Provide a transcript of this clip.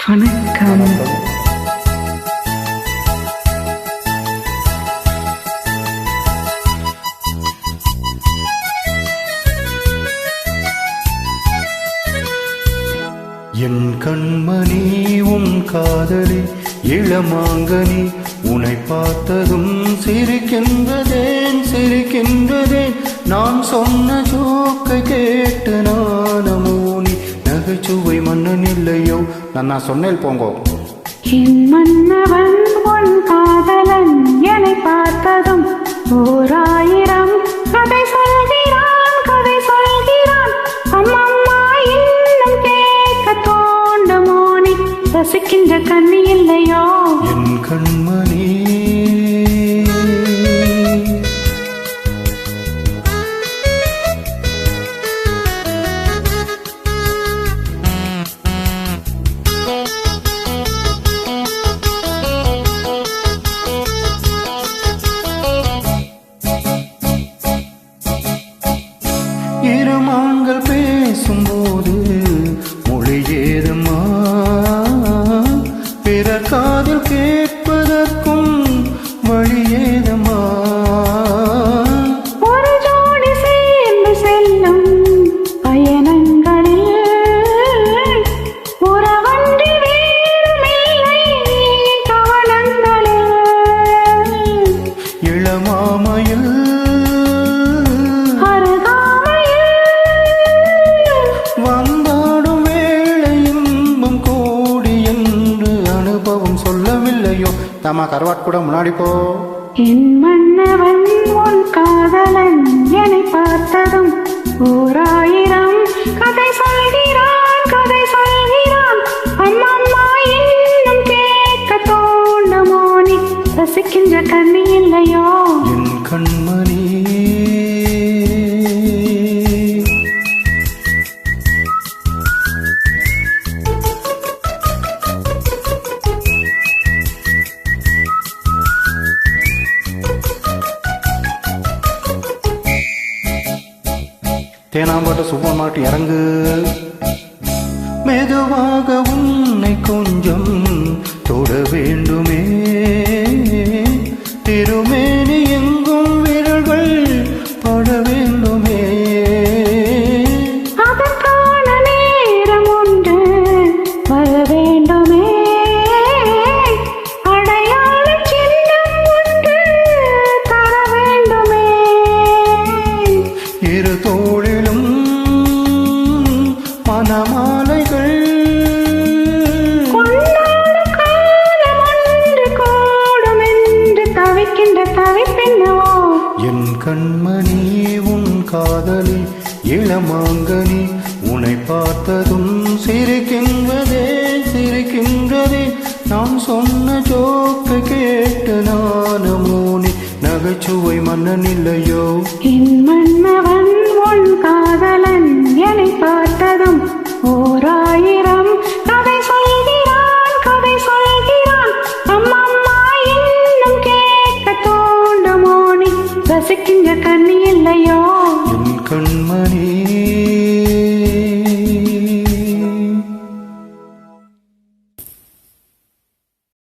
வணக்கம். என் கண்மணி உன் காதலி இளமாங்கனி உன்னை பார்த்ததும் சிரிக்கின்றதேன் சிரிக்கின்றதேன் நான் சொன்ன ஜோக்கை கேட்டு நானமோனி நகைச்சுவை மன்னன் இல்லையோ நான் சொன்னேன் போங்கோ. என் மன்னவன் உன் காதலன் என்னை பார்த்ததும் ஓராயிரம் கதை சொல்கிறான் கதை சொல்கிறான் அம்மம்மா இன்னும் கேட்க தோண்டமோனி ரசிக்கின்ற கண்ணி இல்லையோ என் கண்மணி இருமான்கள் பேசும்போது மொழி ஏதம்மா பிறர் காதில் கேட்பதற்கும் வழி ஏதம்மா ஒரு ஜோடி சேர்ந்து செல்லும் பயணங்களில் உறவன்றி வேறுமில்லை கவனங்களில் இளமாமையில் வந்தாடும் வேளை இன்பம் கோடி என்று அனுபவம் சொல்லவில்லையோ. தாமா கருவாட் கூட முன்னாடி போ. என் மன்னவன் உன் காதலன் என்னை பார்த்ததும் ஓராயிரம் கதை சொல்கிறான் கதை சொல்கிறான் அம்மம்மா இன்னும் கேட்க தோண்டமோனி ரசிக்கின்ற கண்ணி இல்லையோ என் கண்மணி தேனாம்பட்ட சூப்பர் மார்க்கெட் இறங்கு. மெதுவாக உன்னை கொஞ்சம் தொட வேண்டுமே திருமேனி எங்கும் விரல்கள் பட வேண்டுமே அதற்கான நேரம் ஒன்று வர வேண்டுமே அடையாள சின்னம் ஒன்று தர வேண்டுமே இரு தோளிலும் மனமாலைகள் கொண்டாட காலம் ஒன்று கூடும் என்று தவிக்கின்ற தவிப்பென்னவோ என் கண்மணி உன் காதலி இளமாங்கனி உன்னை பார்த்ததும் சிரிக்கின்றதே சிரிக்கின்றதே நான் சொன்ன ஜோக்கை கேட்டு நானமோனி நகைச்சுவை மன்னன் இல்லையோ. என் மன்னவன் உன் காதலன் என்னை பார்த்ததும் ஓராயிரம் கதை சொல்கிறான் கதை சொல்கிறான் அம்மம்மா இன்னும் கேட்க தோண்டமோனி ரசிக்கின்ற கண்ணி இல்லையோ என் கண்மணி